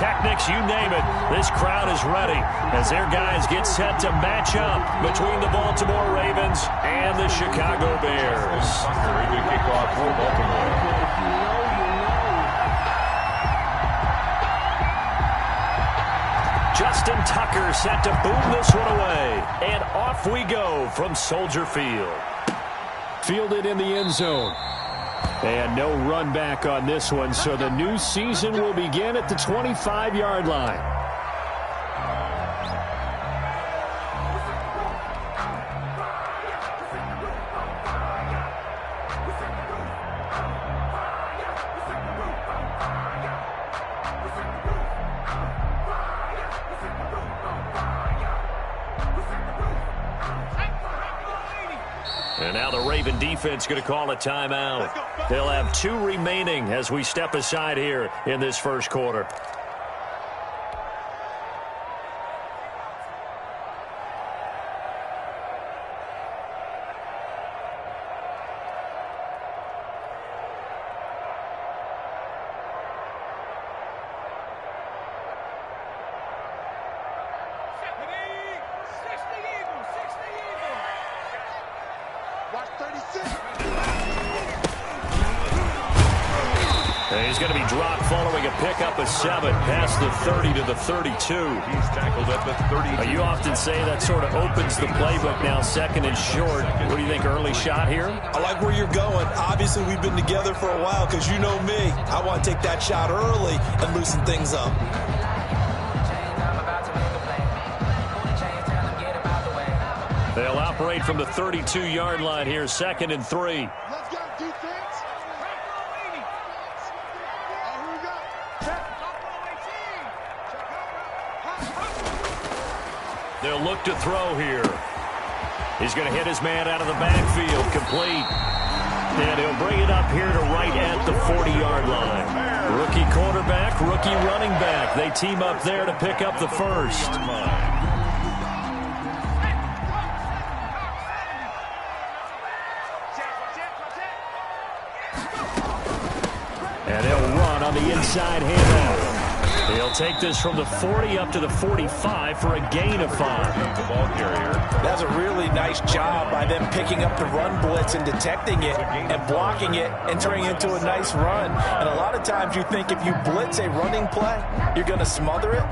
pyrotechnics, you name it. This crowd is ready as their guys get set to match up between the Baltimore Ravens and the Chicago Bears. Kickoff for Baltimore. Justin Tucker set to boom this one away. And off we go from Soldier Field. Fielded in the end zone. And no run back on this one, so the new season will begin at the 25-yard line. And now the Raven defense going to call a timeout. They'll have 2 remaining as we step aside here in this first quarter. He's going to be dropped following a pickup of 7 past the 30 to the 32. He's tackled at the 32. You often say that sort of opens the playbook now, second and short. What do you think, early shot here? I like where you're going. Obviously, we've been together for a while because you know me. I want to take that shot early and loosen things up. They'll operate from the 32-yard line here, second and 3. Let's go, defense. They'll look to throw here. He's going to hit his man out of the backfield, complete. And he'll bring it up here to right at the 40-yard line. Rookie quarterback, rookie running back. They team up there to pick up the first. And he'll run on the inside handoff. He'll take this from the 40 up to the 45 for a gain of 5. The ball carrier. That's a really nice job by them picking up the run blitz and detecting it and blocking it and turning it into a nice run. And a lot of times you think if you blitz a running play, you're going to smother it.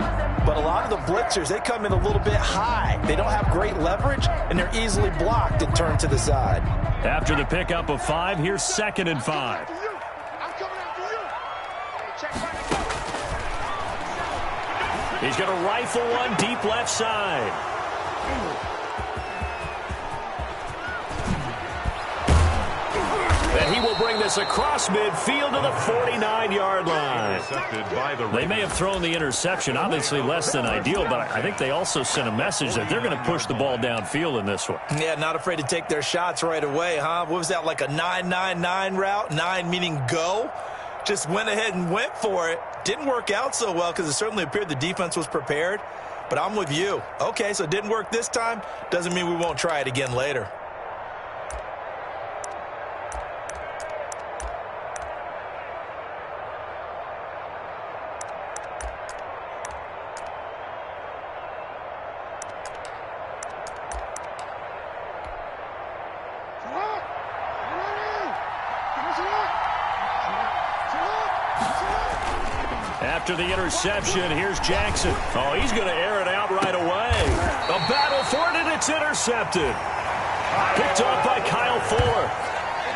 But a lot of the blitzers, they come in a little bit high. They don't have great leverage, and they're easily blocked and turned to the side. After the pickup of 5, here's second and 5. He's going to rifle one deep left side. And he will bring this across midfield to the 49-yard line. They may have thrown the interception, obviously less than ideal, but I think they also sent a message that they're going to push the ball downfield in this one. Yeah, not afraid to take their shots right away, huh? What was that, like a 9-9-9 route? 9 meaning go? Just went ahead and went for it. Didn't work out so well because it certainly appeared the defense was prepared. But I'm with you. Okay, so it didn't work this time. Doesn't mean we won't try it again later. After the interception, here's Jackson. Oh, he's going to air it out right away. A battle for it, and it's intercepted. Picked off by Kyle Fuller.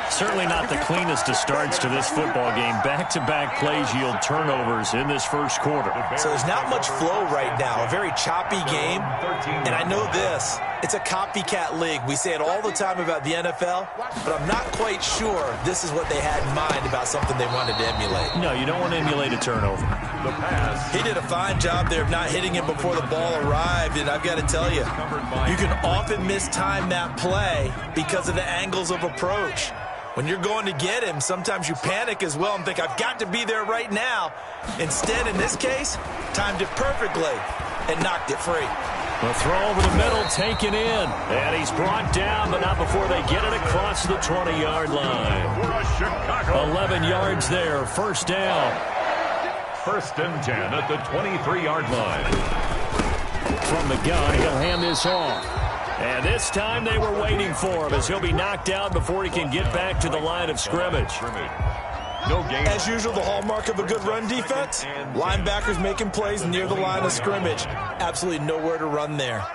Certainly not the cleanest of starts to this football game. Back-to-back plays yield turnovers in this first quarter. So there's not much flow right now. A very choppy game. And I know this. It's a copycat league. We say it all the time about the NFL, but I'm not quite sure this is what they had in mind about something they wanted to emulate. No, you don't want to emulate a turnover. The pass. He did a fine job there of not hitting him before the ball arrived, and I've got to tell you, you can often mistime that play because of the angles of approach. When you're going to get him, sometimes you panic as well and think, I've got to be there right now. Instead, in this case, timed it perfectly and knocked it free. The throw over the middle, taken in. And he's brought down, but not before they get it across the 20-yard line. 11 yards there, first down. First and 10 at the 23-yard line. From the gun, he'll hand this off. And this time they were waiting for him as he'll be knocked out before he can get back to the line of scrimmage. No gain. As usual, the hallmark of a good run defense, linebackers making plays near the line of scrimmage. Absolutely nowhere to run there.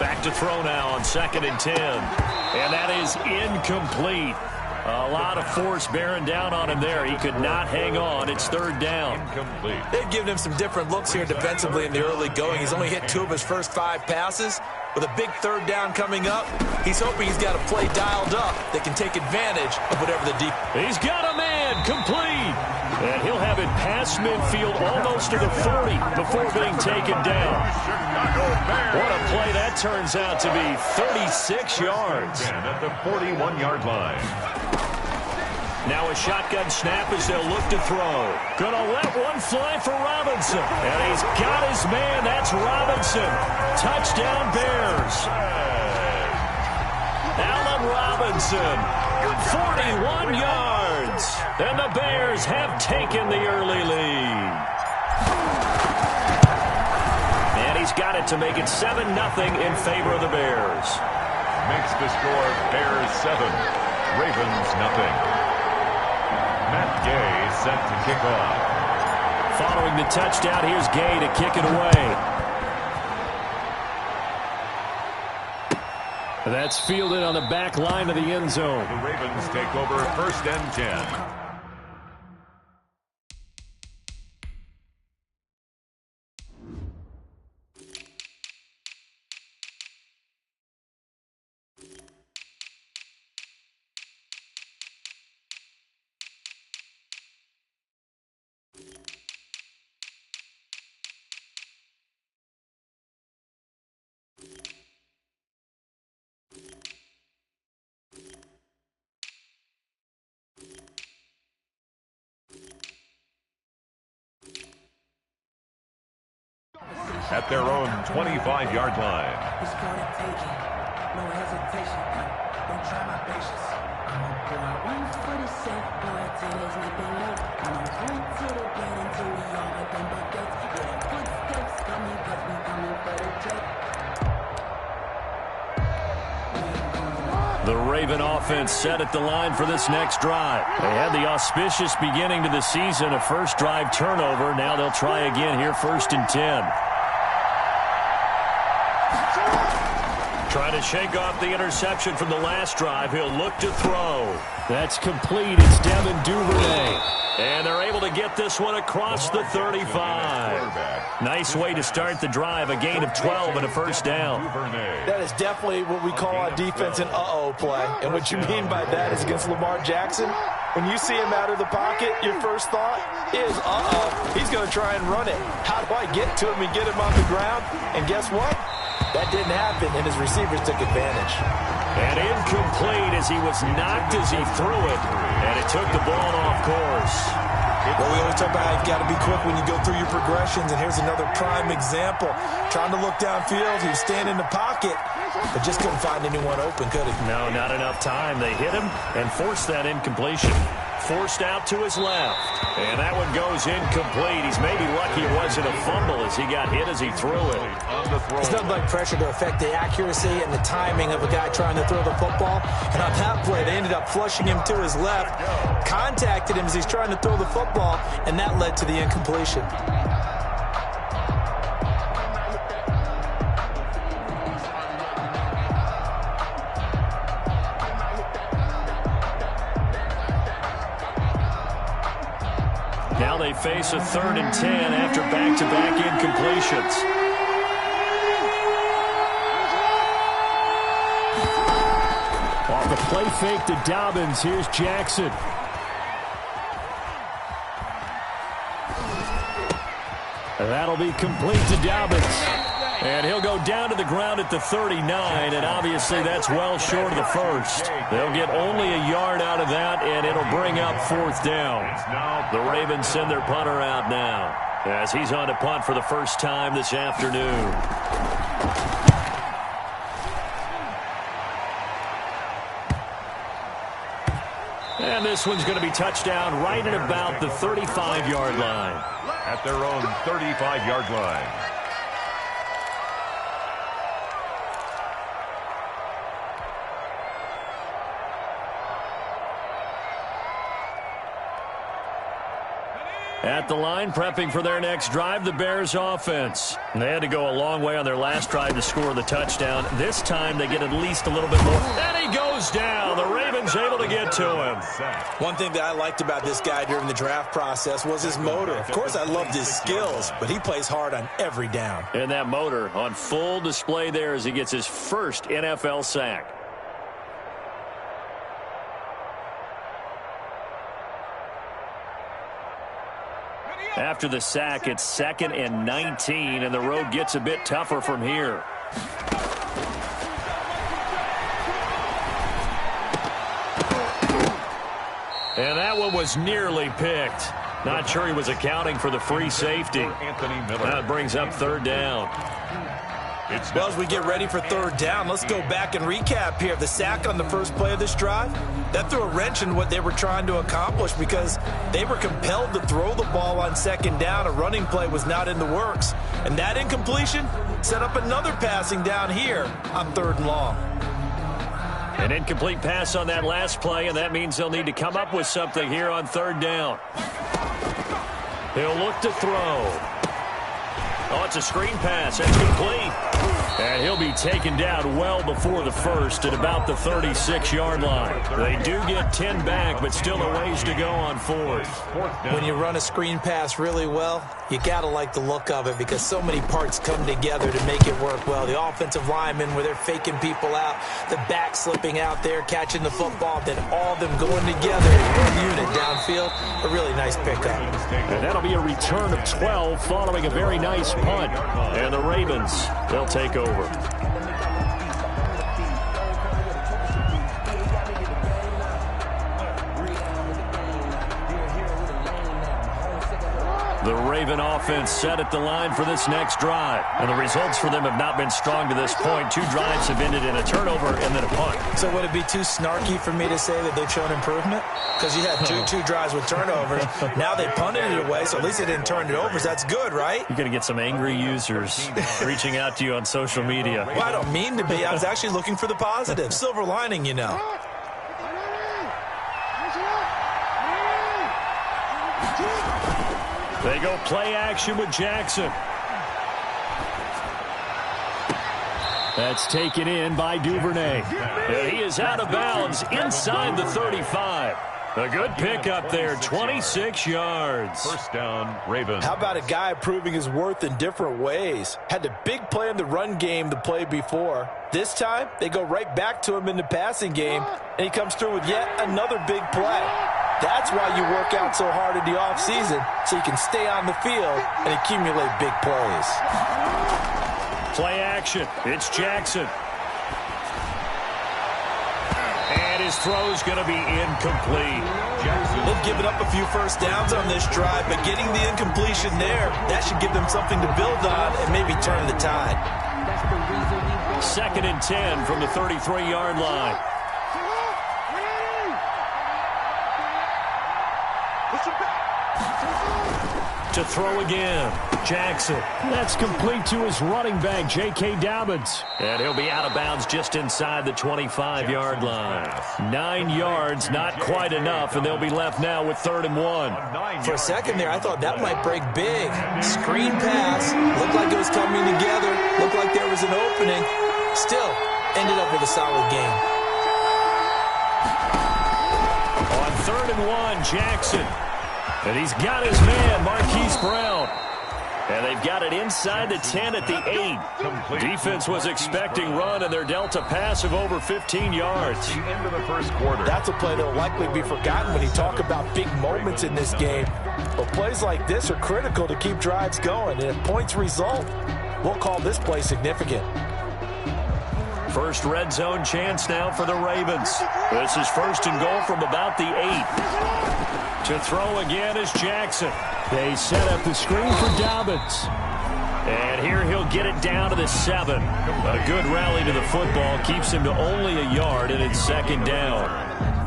Back to throw now on 2nd and 10. And that is incomplete. A lot of force bearing down on him there. He could not hang on. It's 3rd down. Incomplete. They've given him some different looks here defensively in the early going. He's only hit 2 of his first 5 passes. With a big 3rd down coming up, he's hoping he's got a play dialed up that can take advantage of whatever the deep. He's got a man complete. And he'll have it past midfield almost to the 30 before being taken down. What a play that turns out to be. 36 yards. At the 41-yard line. Now a shotgun snap as they'll look to throw. Gonna let one fly for Robinson. And he's got his man. That's Robinson. Touchdown Bears. Allen Robinson. 41 yards. And the Bears have taken the early lead. And he's got it to make it 7-0 in favor of the Bears. Makes the score Bears 7, Ravens nothing. Matt Gay set to kick off. Following the touchdown, here's Gay to kick it away. That's fielded on the back line of the end zone. The Ravens take over 1st and 10. At their own 25-yard line. It's gonna take it. No hesitation. Don't try my patience. I'ma pour out one for the safe boy till there's nothing left. I'ma run to the gate until we all up in buckets. Yeah, footsteps coming, cause we coming for the check. The Raven offense set at the line for this next drive. They had the auspicious beginning to the season, a first drive turnover. Now they'll try again here, 1st and 10. Trying to shake off the interception from the last drive. He'll look to throw. That's complete. It's Devin Duvernay. And they're able to get this one across the 35. Nice way to start the drive. A gain of 12 and a first down. That is definitely what we call a defense an uh-oh play. And what you mean by that is against Lamar Jackson, when you see him out of the pocket, your first thought is, uh-oh, he's going to try and run it. How do I get to him and get him on the ground? And guess what? That didn't happen, and his receivers took advantage. And incomplete as he was knocked as he threw it. And it took the ball off course. Well, we always talk about how you've got to be quick when you go through your progressions, and here's another prime example. Trying to look downfield, he was standing in the pocket, but just couldn't find anyone open, could he? No, not enough time. They hit him and forced that incompletion. Forced out to his left. And that one goes incomplete. He's maybe lucky it wasn't a fumble as he got hit as he threw it. It's nothing like pressure to affect the accuracy and the timing of a guy trying to throw the football. And on that play, they ended up flushing him to his left, contacted him as he's trying to throw the football, and that led to the incompletion. Now they face a 3rd and 10 after back-to-back incompletions. Off the play fake to Dobbins, here's Jackson. And that'll be complete to Dobbins. And he'll go down to the ground at the 39, and obviously that's well short of the first. They'll get only a yard out of that, and it'll bring up 4th down. The Ravens send their punter out now as he's on to punt for the first time this afternoon. And this one's going to be touchdown right at about the 35-yard line. At their own 35-yard line. At the line, prepping for their next drive, the Bears offense. They had to go a long way on their last drive to score the touchdown. This time they get at least a little bit more. And he goes down. The Ravens able to get to him. One thing that I liked about this guy during the draft process was his motor. Of course, I loved his skills, but he plays hard on every down. And that motor on full display there as he gets his first NFL sack. After the sack, it's 2nd and 19, and the road gets a bit tougher from here. And that one was nearly picked. Not sure he was accounting for the free safety. That brings up 3rd down. Well, as we get ready for 3rd down, let's go back and recap here. The sack on the first play of this drive, that threw a wrench in what they were trying to accomplish because they were compelled to throw the ball on 2nd down. A running play was not in the works. And that incompletion set up another passing down here on 3rd and long. An incomplete pass on that last play, and that means they'll need to come up with something here on 3rd down. He'll look to throw. Oh, it's a screen pass. That's complete. And he'll be taken down well before the first at about the 36-yard line. They do get 10 back, but still a ways to go on 4th. When you run a screen pass really well, you got to like the look of it because so many parts come together to make it work well. The offensive linemen, where they're faking people out, the back slipping out there, catching the football, then all of them going together in one unit downfield. A really nice pickup. And that'll be a return of 12 following a very nice punt. And the Ravens, they'll take over. The Raven offense set at the line for this next drive. And the results for them have not been strong to this point. 2 drives have ended in a turnover and then a punt. So would it be too snarky for me to say that they've shown improvement? Because you had two drives with turnovers. Now they punted it away, so at least they didn't turn it over. So that's good, right? You're going to get some angry users reaching out to you on social media. Well, I don't mean to be. I was actually looking for the positive. Silver lining, you know. They go play action with Jackson. That's taken in by Duvernay. And he is out of bounds inside the 35. A good pickup there, 26 yards. First down, Ravens. How about a guy proving his worth in different ways? Had the big play in the run game the play before. This time, they go right back to him in the passing game, and he comes through with yet another big play. That's why you work out so hard in the offseason, so you can stay on the field and accumulate big plays. Play action. It's Jackson. And his throw's going to be incomplete. They've given up a few first downs on this drive, but getting the incompletion there, that should give them something to build on and maybe turn the tide. 2nd and 10 from the 33-yard line. To throw again, Jackson. That's complete to his running back, J.K. Dobbins. And he'll be out of bounds just inside the 25-yard line. 9 yards, not quite enough, and they'll be left now with 3rd and 1. For a second there, I thought that might break big. Screen pass. Looked like it was coming together. Looked like there was an opening. Still, ended up with a solid game. On 3rd and 1, Jackson. And he's got his man, Marquise Brown. And they've got it inside the 10 at the 8. Defense was expecting run, and they're dealt a pass of over 15 yards. The end of the first quarter. That's a play that will likely be forgotten when you talk about big moments in this game. But plays like this are critical to keep drives going. And if points result, we'll call this play significant. First red zone chance now for the Ravens. This is 1st and goal from about the 8. To throw again is Jackson. They set up the screen for Dobbins. And here he'll get it down to the 7. A good rally to the football keeps him to only a yard, and it's 2nd down.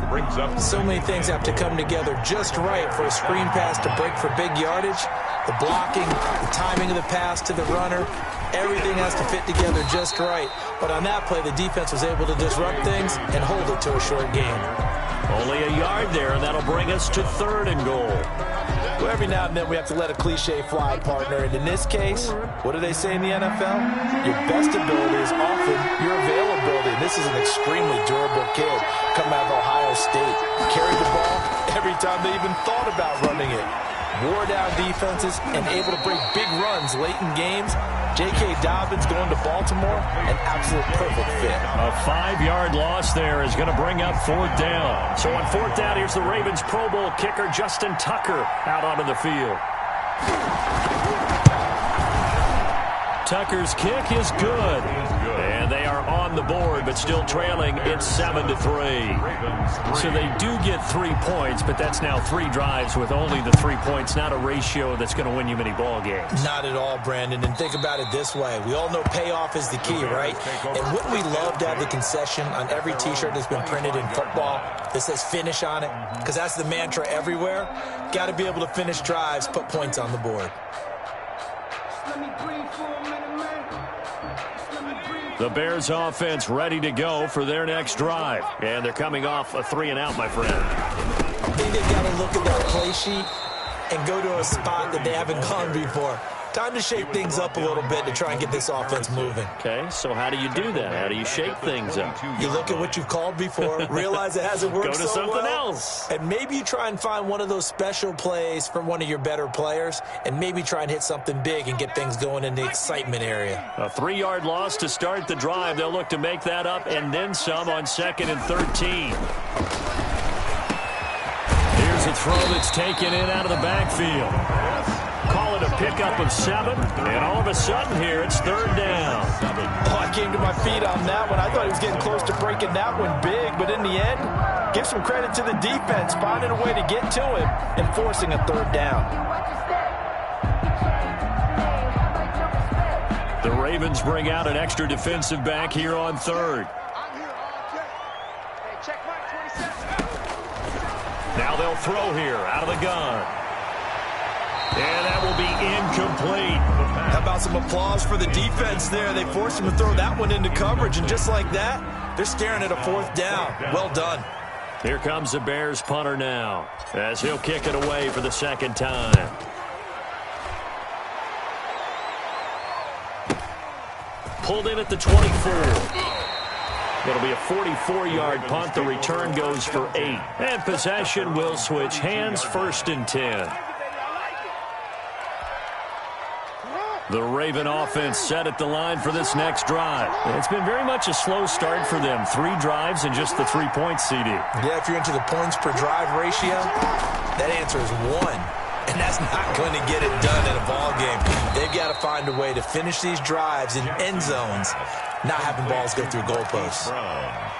brings up So many things have to come together just right for a screen pass to break for big yardage. The blocking, the timing of the pass to the runner, everything has to fit together just right. But on that play, the defense was able to disrupt things and hold it to a short gain. Only a yard there, and that'll bring us to 3rd and goal. Well, every now and then we have to let a cliche fly, partner. And in this case, what do they say in the NFL? Your best ability is often your availability. And this is an extremely durable kid coming out of Ohio State. Carried the ball every time they even thought about running it. Wore down defenses and able to break big runs late in games. J.K. Dobbins going to Baltimore, an absolute perfect fit. A 5-yard loss there is going to bring up 4th down. So on 4th down, here's the Ravens Pro Bowl kicker, Justin Tucker, out onto the field. Tucker's kick is good. And they are on the board, but still trailing. It's 7-3. So they do get 3 points, but that's now 3 drives with only the 3 points, not a ratio that's going to win you many ball games. Not at all, Brandon. And think about it this way. We all know payoff is the key, right? And wouldn't we love to have the concession on every T-shirt that's been printed in football that says finish on it? Because that's the mantra everywhere. Got to be able to finish drives, put points on the board. The Bears offense ready to go for their next drive. And they're coming off a 3-and-out, my friend. I think they've got to look at that play sheet and go to a spot that they haven't gone before. Time to shake things up a little bit to try and get this offense moving. Okay, so how do you do that? How do you shake things up? You look at what you've called before, realize it hasn't worked so well. Go to something else. And maybe you try and find one of those special plays from one of your better players, and maybe try and hit something big and get things going in the excitement area. A 3-yard loss to start the drive. They'll look to make that up and then some on 2nd and 13. Here's a throw that's taken in out of the backfield. Call it a pickup of 7, and all of a sudden here it's 3rd down. Oh, I came to my feet on that one. I thought he was getting close to breaking that one big, but in the end, give some credit to the defense, finding a way to get to him and forcing a 3rd down. The Ravens bring out an extra defensive back here on 3rd. Now they'll throw here out of the gun. And that will be incomplete. How about some applause for the defense there? They forced him to throw that one into coverage, and just like that, they're staring at a 4th down. Well done. Here comes the Bears punter now, as he'll kick it away for the 2nd time. Pulled in at the 24. It'll be a 44-yard punt. The return goes for 8. And possession will switch hands, 1st and 10. The Raven offense set at the line for this next drive. It's been very much a slow start for them. 3 drives and just the 3 points, CD. Yeah, if you're into the points per drive ratio, that answer is 1. And that's not going to get it done in a ball game. They've got to find a way to finish these drives in end zones, not having balls go through goalposts.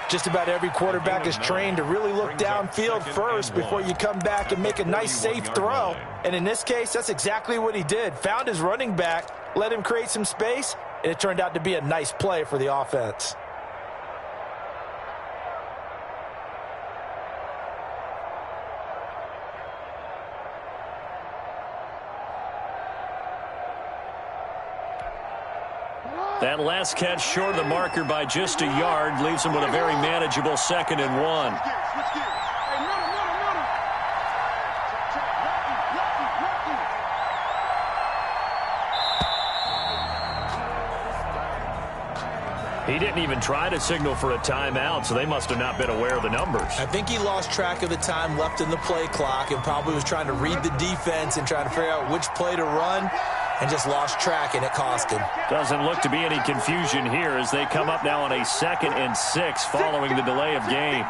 Just about every quarterback is trained to really look downfield first before you come back and make a nice, safe throw. And in this case, that's exactly what he did. Found his running back, let him create some space, and it turned out to be a nice play for the offense. That last catch short of the marker by just a yard leaves him with a very manageable 2nd and 1. He didn't even try to signal for a timeout, so they must have not been aware of the numbers. I think he lost track of the time left in the play clock and probably was trying to read the defense and trying to figure out which play to run, and just lost track, and it cost him. Doesn't look to be any confusion here as they come up now on a 2nd and 6 following the delay of game.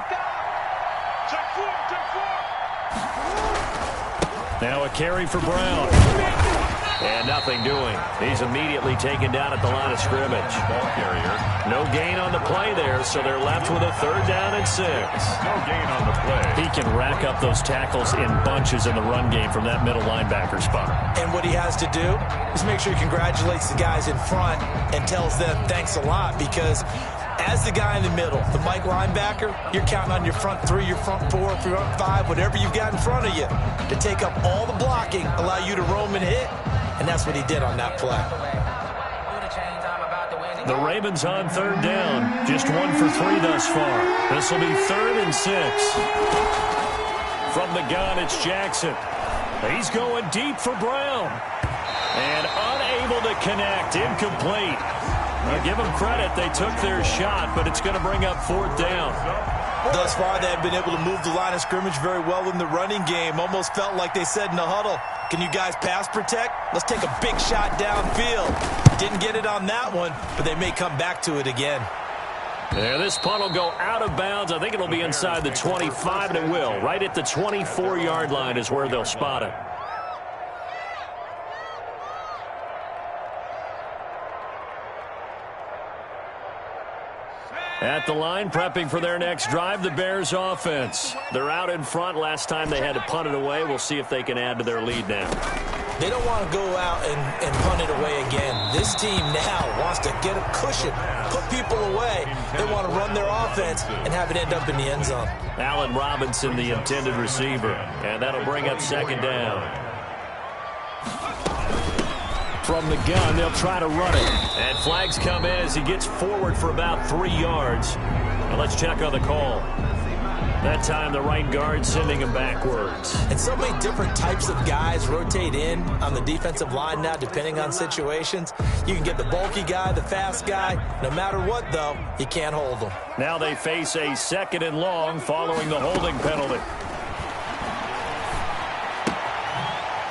Now a carry for Brown. And nothing doing. He's immediately taken down at the line of scrimmage. Ball carrier. No gain on the play there, so they're left with a 3rd down and 6. No gain on the play. He can rack up those tackles in bunches in the run game from that middle linebacker spot. And what he has to do is make sure he congratulates the guys in front and tells them thanks a lot, because As the guy in the middle, the Mike linebacker, you're counting on your front three, your front four, your front five, whatever you've got in front of you to take up all the blocking, allow you to roam and hit, and that's what he did on that play. The Ravens on third down. Just 1 for 3 thus far. This will be 3rd and 6. From the gun, it's Jackson. He's going deep for Brown. And unable to connect. Incomplete. Now give them credit. They took their shot, but it's going to bring up 4th down. Thus far, they have been able to move the line of scrimmage very well in the running game. Almost felt like they said in the huddle, can you guys pass protect? Let's take a big shot downfield. Didn't get it on that one, but they may come back to it again. Yeah, this punt will go out of bounds. I think it'll be inside the 25, and it will. Right at the 24-yard line is where they'll spot it. At the line, prepping for their next drive, the Bears offense. They're out in front. Last time they had to punt it away. We'll see if they can add to their lead now. They don't want to go out and punt it away again. This team now wants to get a cushion, put people away. They want to run their offense and have it end up in the end zone. Allen Robinson, the intended receiver. And that'll bring up 2nd down. From the gun, they'll try to run it. And flags come in as he gets forward for about 3 yards. Now let's check on the call. That time, the right guard sending him backwards. And so many different types of guys rotate in on the defensive line now, depending on situations. You can get the bulky guy, the fast guy. No matter what, though, you can't hold them. Now they face a 2nd and long following the holding penalty.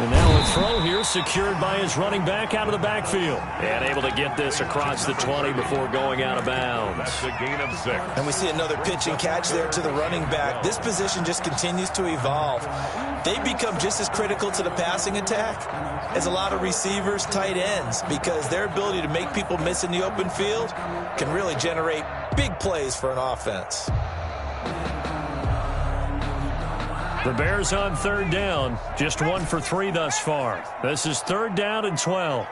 And now a throw here secured by his running back out of the backfield. And able to get this across the 20 before going out of bounds. That's a gain of 6. And we see another pitch and catch there to the running back. This position just continues to evolve. They become just as critical to the passing attack as a lot of receivers, tight ends, because their ability to make people miss in the open field can really generate big plays for an offense. The Bears on 3rd down. Just 1 for 3 thus far. This is 3rd down and 12.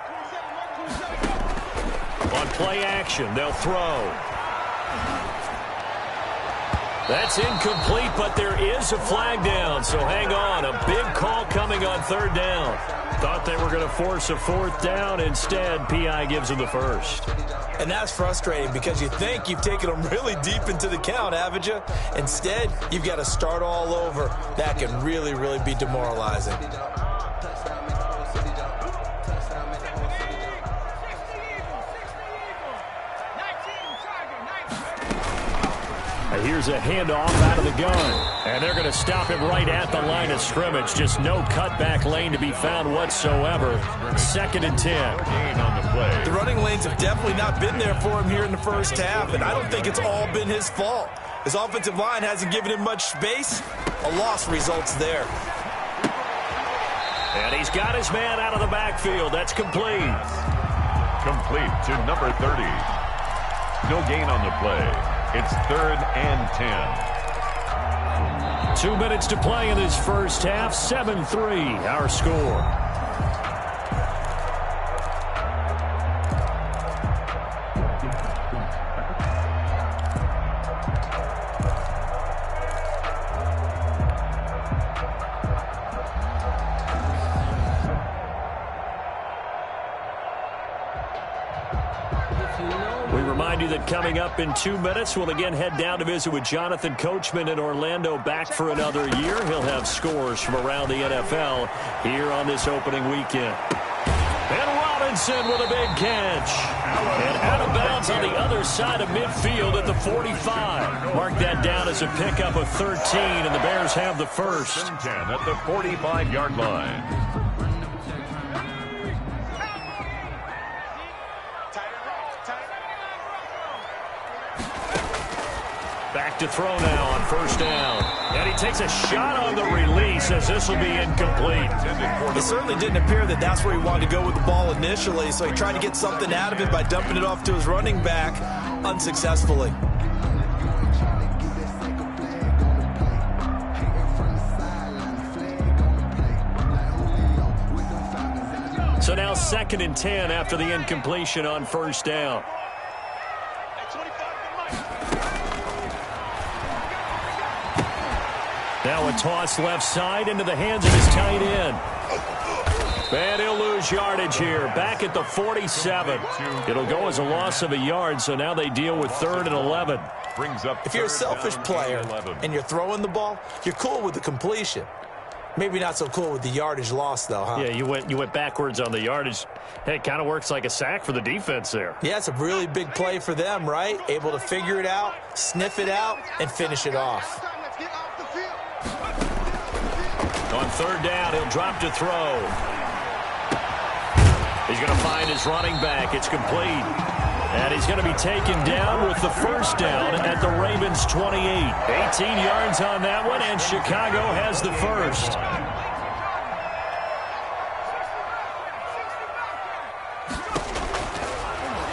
On play action, they'll throw. That's incomplete, but there is a flag down, so hang on. A big call coming on 3rd down. Thought they were going to force a 4th down. Instead, P.I. gives them the 1st. And that's frustrating because you think you've taken them really deep into the count, haven't you? Instead, you've got to start all over. That can really, really be demoralizing. Here's a handoff out of the gun. And they're going to stop him right at the line of scrimmage. Just no cutback lane to be found whatsoever. 2nd and 10. Gain on the play. The running lanes have definitely not been there for him here in the first half, and I don't think it's all been his fault. His offensive line hasn't given him much space. A loss results there. And he's got his man out of the backfield. That's complete. Complete to number 30. No gain on the play. It's 3rd and 10. 2 minutes to play in this first half. 7-3, our score. Coming up in 2 minutes, we'll again head down to visit with Jonathan Coachman in Orlando, back for another year. He'll have scores from around the NFL here on this opening weekend. And Robinson with a big catch. And out of bounds on the other side of midfield at the 45. Mark that down as a pickup of 13, and the Bears have the 1st. 10 at the 45-yard line. Back to throw now on 1st down. And he takes a shot on the release as this will be incomplete. It certainly didn't appear that that's where he wanted to go with the ball initially, so he tried to get something out of it by dumping it off to his running back unsuccessfully. So now 2nd and 10 after the incompletion on 1st down. Now a toss left side into the hands of his tight end. And he'll lose yardage here, back at the 47. It'll go as a loss of a yard, so now they deal with 3rd and 11. If you're a selfish player and you're throwing the ball, you're cool with the completion. Maybe not so cool with the yardage loss, though, huh? Yeah, you went backwards on the yardage. Hey, it kind of works like a sack for the defense there. Yeah, it's a really big play for them, right? Able to figure it out, sniff it out, and finish it off. On 3rd down, he'll drop to throw. He's going to find his running back. It's complete. And he's going to be taken down with the 1st down at the Ravens' 28. 18 yards on that one, and Chicago has the 1st.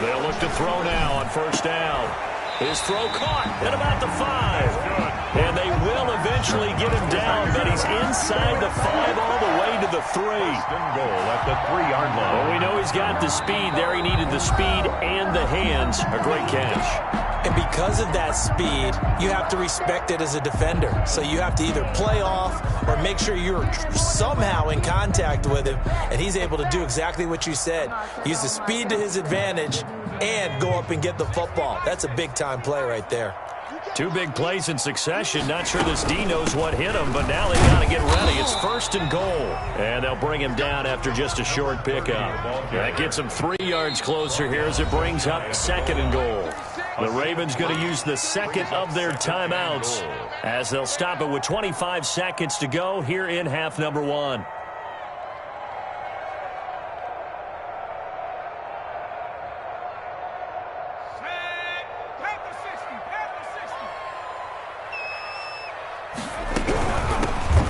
They'll look to throw now on 1st down. His throw caught at about the 5. And they will eventually get him down, but he's inside the 5 all the way to the 3. Goal at the 3-yard line. Well, we know he's got the speed there. He needed the speed and the hands. A great catch. And because of that speed, you have to respect it as a defender. So you have to either play off or make sure you're somehow in contact with him. And he's able to do exactly what you said. Use the speed to his advantage and go up and get the football. That's a big-time play right there. 2 big plays in succession. Not sure this D knows what hit him, but now they got to get ready. It's 1st and goal. And they'll bring him down after just a short pickup. That gets him 3 yards closer here as it brings up 2nd and goal. The Ravens going to use the 2nd of their timeouts as they'll stop it with 25 seconds to go here in half number 1.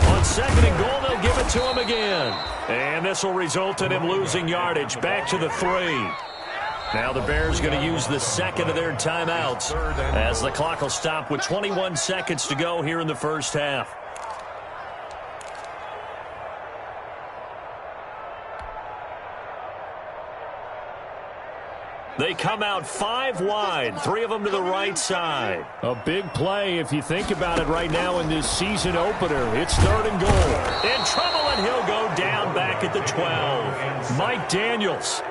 On 2nd and goal, they'll give it to him again. And this will result in him losing yardage back to the 3. Now the Bears going to use the 2nd of their timeouts as the clock will stop with 21 seconds to go here in the 1st half. They come out 5 wide, 3 of them to the right side. A big play if you think about it right now in this season opener. It's 3rd and goal. In trouble, and he'll go down back at the 12. Mike Daniels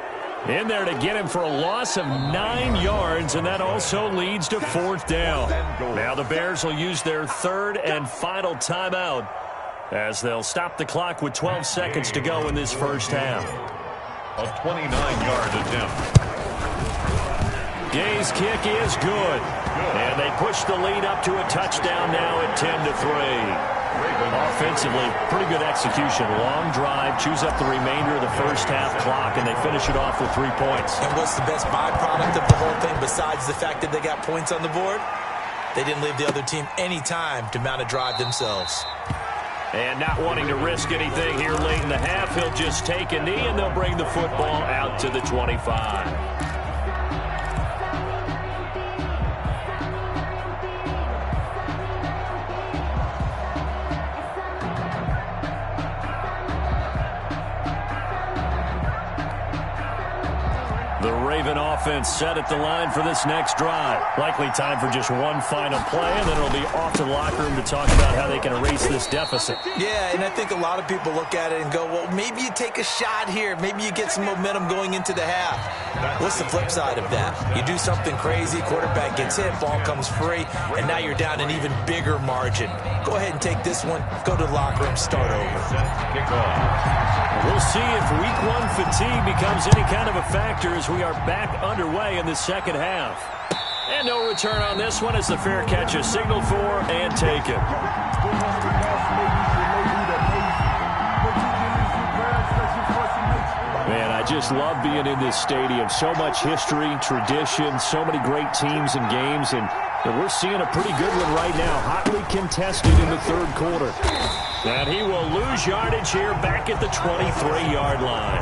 in there to get him for a loss of 9 yards, and that also leads to 4th down. Now the Bears will use their 3rd and final timeout as they'll stop the clock with 12 seconds to go in this 1st half. A 29-yard attempt. Gay's kick is good. And they push the lead up to a touchdown now at 10-3. Offensively, pretty good execution. Long drive, chews up the remainder of the 1st half clock, and they finish it off with 3 points. And what's the best byproduct of the whole thing besides the fact that they got points on the board? They didn't leave the other team any time to mount a drive themselves. And not wanting to risk anything here late in the half, he'll just take a knee, and they'll bring the football out to the 25. The Raven offense set at the line for this next drive. Likely time for just one final play, and then it'll be off to the locker room to talk about how they can erase this deficit. Yeah, and I think a lot of people look at it and go, well, maybe you take a shot here. Maybe you get some momentum going into the half. What's the flip side of that? You do something crazy, quarterback gets hit, ball comes free, and now you're down an even bigger margin. Go ahead and take this one, go to the locker room, start over. We'll see if week 1 fatigue becomes any kind of a factor as we are back underway in the 2nd half. And no return on this one as the fair catch is signaled for and taken. Man, I just love being in this stadium. So much history, tradition, so many great teams and games, and we're seeing a pretty good one right now, hotly contested in the 3rd quarter. And he will lose yardage here back at the 23-yard line.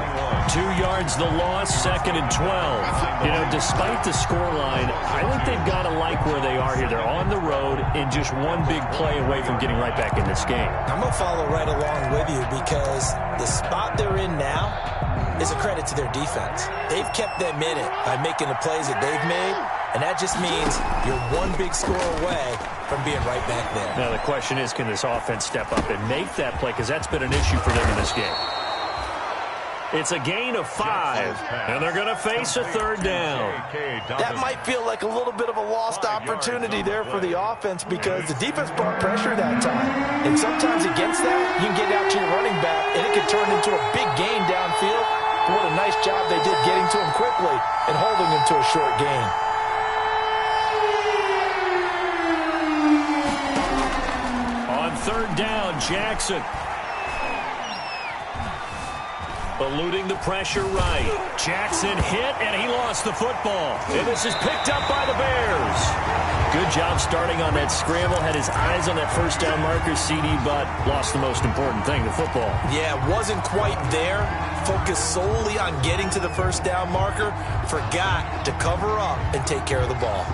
2 yards the loss, 2nd and 12. You know, despite the scoreline, I think they've got to like where they are here. They're on the road and just one big play away from getting right back in this game. I'm going to follow right along with you because the spot they're in now is a credit to their defense. They've kept them in it by making the plays that they've made, and that just means you're one big score away from being right back there. Now, the question is, can this offense step up and make that play? Because that's been an issue for them in this game. It's a gain of 5, and they're going to face a third down. That might feel like a little bit of a lost opportunity there for the offense because the defense brought pressure that time. And sometimes against that, you can get out to your running back, and it can turn into a big gain downfield. But what a nice job they did getting to him quickly and holding him to a short gain. On third down, Jackson. Eluding the pressure right. Jackson hit, and he lost the football. And this is picked up by the Bears. Good job starting on that scramble. Had his eyes on that first down marker, CD, but lost the most important thing, the football. Yeah, wasn't quite there. Focused solely on getting to the first down marker. Forgot to cover up and take care of the ball.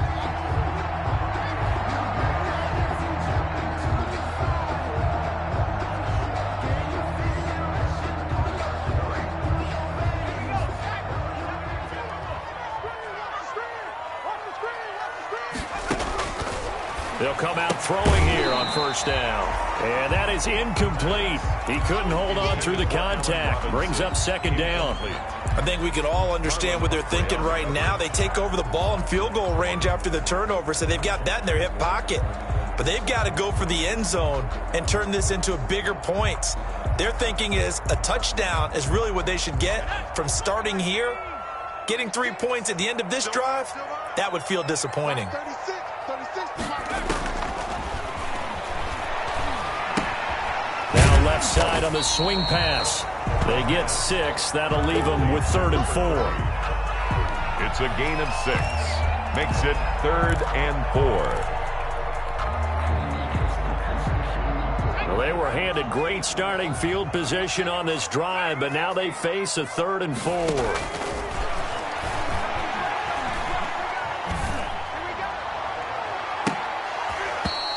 They'll come out throwing here on first down. And that is incomplete. He couldn't hold on through the contact. Brings up second down. I think we can all understand what they're thinking right now. They take over the ball in field goal range after the turnover, so they've got that in their hip pocket. But they've got to go for the end zone and turn this into a bigger points. Their thinking is a touchdown is really what they should get from starting here. Getting 3 points at the end of this drive, that would feel disappointing. Now left side on the swing pass. They get 6. That'll leave them with 3rd and 4. It's a gain of 6. Makes it 3rd and 4. Well, they were handed great starting field position on this drive, but now they face a 3rd and 4.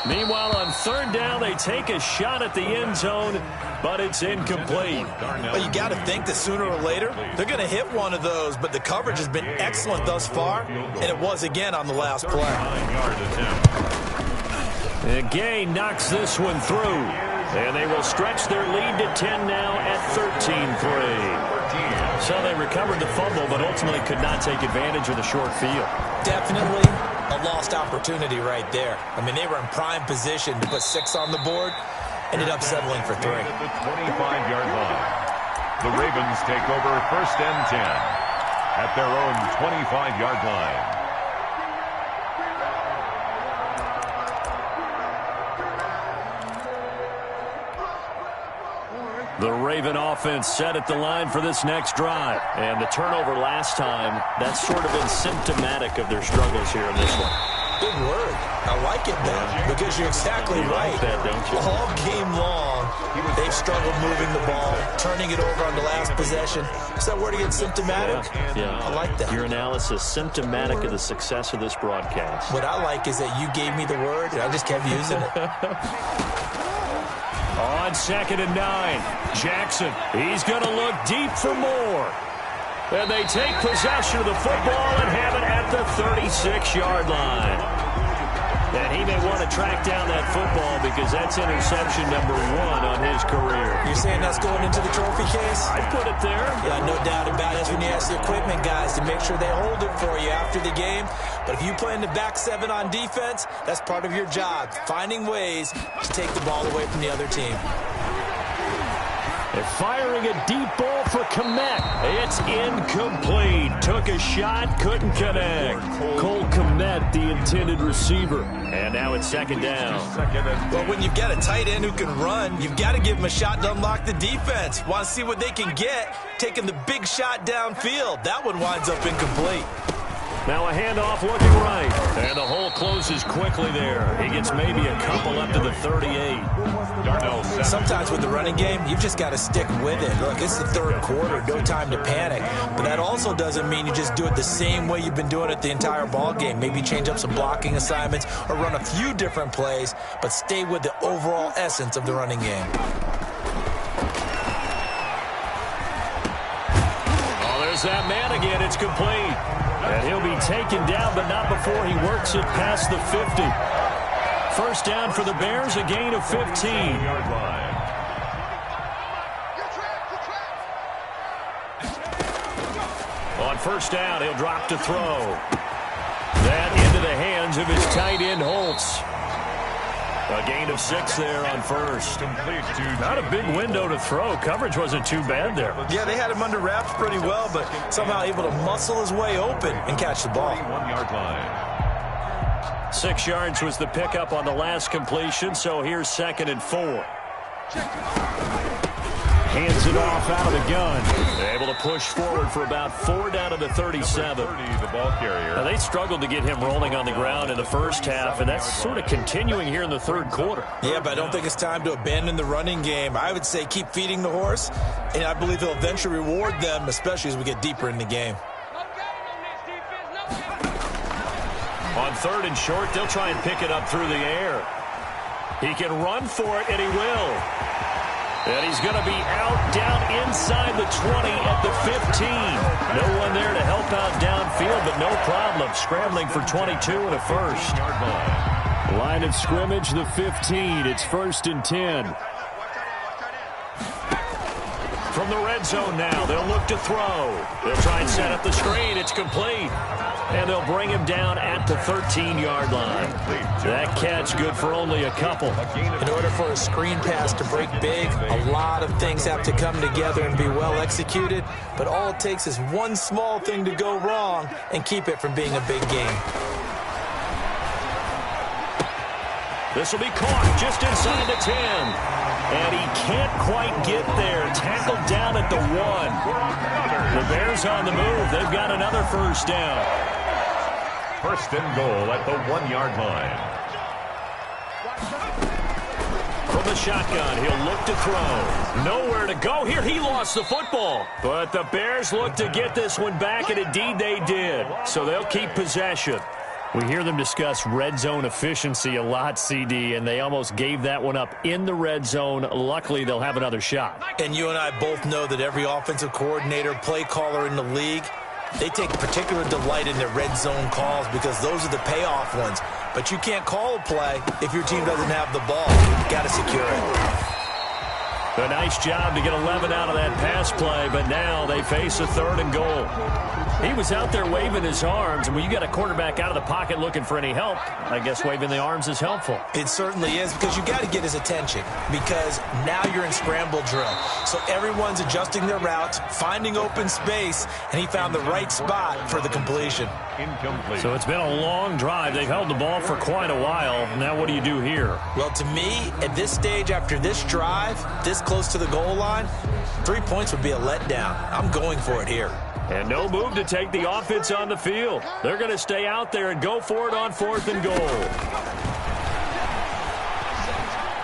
Meanwhile, on third down, they take a shot at the end zone, but it's incomplete. Well, you got to think that sooner or later, they're going to hit one of those, but the coverage has been excellent thus far, and it was again on the last play. And Gay knocks this one through, and they will stretch their lead to 10 now at 13-3. So they recovered the fumble, but ultimately could not take advantage of the short field. Definitely a lost opportunity right there. I mean, they were in prime position to put 6 on the board. Ended up settling for 3. At the 25-yard line. The Ravens take over 1st and 10 at their own 25-yard line. The Raven offense set at the line for this next drive. And the turnover last time, that's sort of been symptomatic of their struggles here in this one. Good word. I like it, Ben, because you're exactly right. Like that, don't you? All game long, they've struggled moving the ball, turning it over on the last possession. Is that word again, symptomatic? Yeah. I like that. Your analysis, symptomatic of the success of this broadcast. What I like is that you gave me the word, and I just kept using it. On 2nd and 9, Jackson, he's going to look deep for more. And they take possession of the football and have it at the 36-yard line. And he may want to track down that football because that's interception number 1 on his career. You're saying that's going into the trophy case? I put it there. Yeah, no doubt about it. That's when you ask the equipment guys to make sure they hold it for you after the game. But if you play in the back 7 on defense, that's part of your job, finding ways to take the ball away from the other team. And firing a deep ball for Kmet. It's incomplete. Took a shot, couldn't connect. Cole Kmet, the intended receiver. And now it's 2nd down. Well, when you've got a tight end who can run, you've got to give him a shot to unlock the defense. Want to see what they can get, taking the big shot downfield. That one winds up incomplete. Now a handoff looking right. And the hole closes quickly there. He gets maybe a couple up to the 38. Sometimes with the running game, you've just got to stick with it. Look, it's the 3rd quarter, no time to panic. But that also doesn't mean you just do it the same way you've been doing it the entire ball game. Maybe change up some blocking assignments or run a few different plays, but stay with the overall essence of the running game. Oh, there's that man again. It's complete. And he'll be taken down, but not before he works it past the 50. First down for the Bears, a gain of 15. On first down, he'll drop to throw. That into the hands of his tight end, Holtz. A gain of 6 there on first. Not a big window to throw. Coverage wasn't too bad there. Yeah, they had him under wraps pretty well, but somehow able to muscle his way open and catch the ball. 1-yard line. 6 yards was the pickup on the last completion, so here's 2nd and 4. Hands it off out of the gun. They're able to push forward for about 4 down to the 37. 30, the ball carrier. Now, they struggled to get him rolling on the ground in the first half, and that's sort of continuing here in the third quarter. Yeah, but I don't think it's time to abandon the running game. I would say keep feeding the horse, and I believe he'll eventually reward them, especially as we get deeper in the game. On 3rd and short, they'll try and pick it up through the air. He can run for it, and he will. And he's going to be out down inside the 20 at the 15. No one there to help out downfield, but no problem. Scrambling for 22 and a first. Line of scrimmage, the 15. It's 1st and 10. From the red zone now, they'll look to throw. They'll try and set up the screen. It's complete. And they'll bring him down at the 13-yard line. That catch good for only a couple. In order for a screen pass to break big, a lot of things have to come together and be well executed. But all it takes is one small thing to go wrong and keep it from being a big game. This will be caught just inside the 10. And he can't quite get there. Tackled down at the 1. The Bears on the move. They've got another first down. 1st and goal at the 1-yard line. From the shotgun, he'll look to throw. Nowhere to go here. He lost the football. But the Bears look to get this one back, and indeed they did. So they'll keep possession. We hear them discuss red zone efficiency a lot, CD, and they almost gave that one up in the red zone. Luckily, they'll have another shot. And you and I both know that every offensive coordinator, play caller in the league, they take particular delight in their red zone calls because those are the payoff ones. But you can't call a play if your team doesn't have the ball. You've got to secure it. A nice job to get 11 out of that pass play, but now they face a 3rd and goal. He was out there waving his arms, and when you got a quarterback out of the pocket looking for any help, I guess waving the arms is helpful. It certainly is, because you got to get his attention, because now you're in scramble drill. So everyone's adjusting their routes, finding open space, and he found the right spot for the completion. Incomplete. So it's been a long drive. They've held the ball for quite a while. Now what do you do here? Well, to me, at this stage after this drive, this close to the goal line, 3 points would be a letdown. I'm going for it here. And no move to take the offense on the field. They're going to stay out there and go for it on 4th and goal.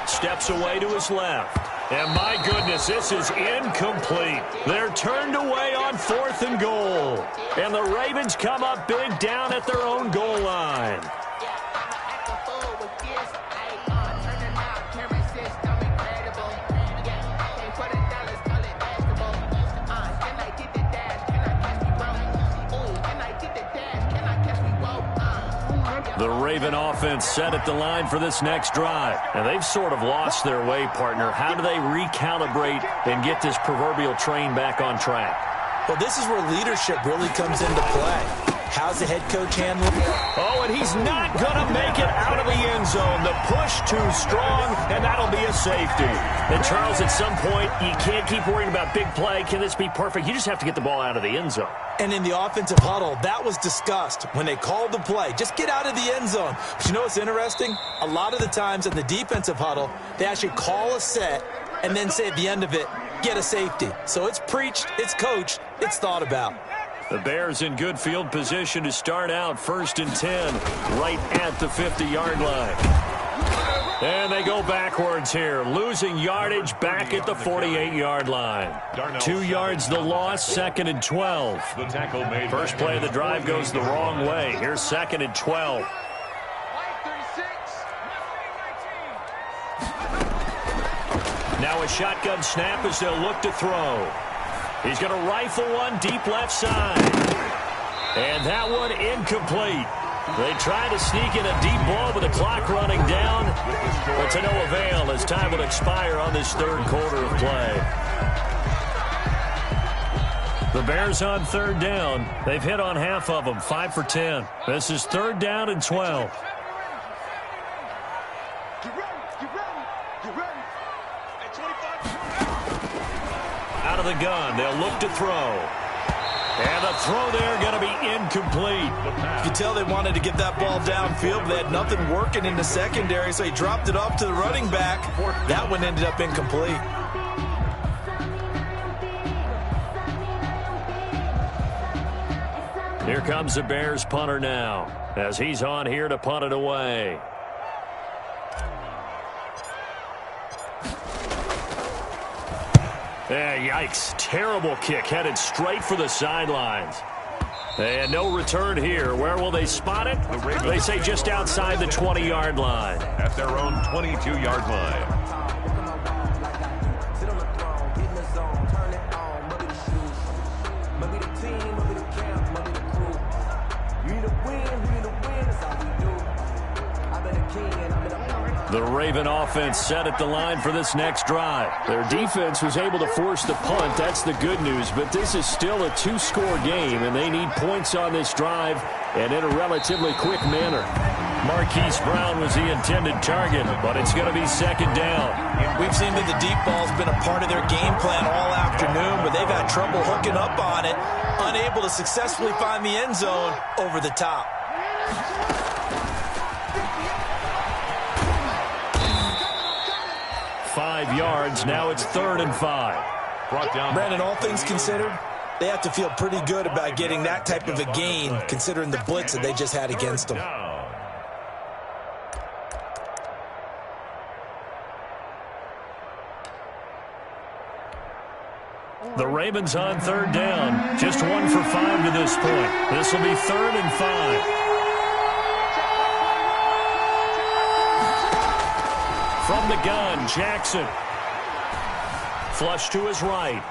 Steps away to his left. And my goodness, this is incomplete. They're turned away on 4th and goal. And the Ravens come up big down at their own goal line. The Raven offense set at the line for this next drive. And they've sort of lost their way, partner. How do they recalibrate and get this proverbial train back on track? Well, this is where leadership really comes into play. How's the head coach handling? Oh, and he's not going to make it out of the end zone. The push too strong, and that'll be a safety. And, Charles, at some point, you can't keep worrying about big play. Can this be perfect? You just have to get the ball out of the end zone. And in the offensive huddle, that was discussed when they called the play. Just get out of the end zone. But you know what's interesting? A lot of the times in the defensive huddle, they actually call a set and then say at the end of it, get a safety. So it's preached, it's coached, it's thought about. The Bears in good field position to start out 1st and 10 right at the 50-yard line. And they go backwards here, losing yardage back at the 48-yard line. 2 yards the loss, 2nd and 12. The tackle made. First play of the drive goes the wrong way. Here's 2nd and 12. Now a shotgun snap as they'll look to throw. He's going to rifle one deep left side. And that one incomplete. They tried to sneak in a deep ball with the clock running down, but to no avail as time will expire on this third quarter of play. The Bears on third down. They've hit on half of them, 5 for 10. This is third down and 12. Out of the gun, they'll look to throw. And the throw there going to be incomplete. You could tell they wanted to get that ball downfield, but they had nothing working in the secondary, so he dropped it off to the running back. That one ended up incomplete. Here comes the Bears punter now, as he's on here to punt it away. Yikes. Terrible kick headed straight for the sidelines. And no return here. Where will they spot it? They say just outside the 20-yard line. At their own 22-yard line. The Raven offense set at the line for this next drive. Their defense was able to force the punt. That's the good news. But this is still a two-score game, and they need points on this drive and in a relatively quick manner. Marquise Brown was the intended target, but it's going to be second down. We've seen that the deep ball's been a part of their game plan all afternoon, but they've had trouble hooking up on it, unable to successfully find the end zone over the top. 5 yards. Now it's 3rd and 5. Brought down. Brandon, all things considered, they have to feel pretty good about getting that type of a gain, considering the blitz that they just had against them. The Ravens on third down. Just 1 for 5 to this point. This will be 3rd and 5. From the gun, Jackson. Flush to his right.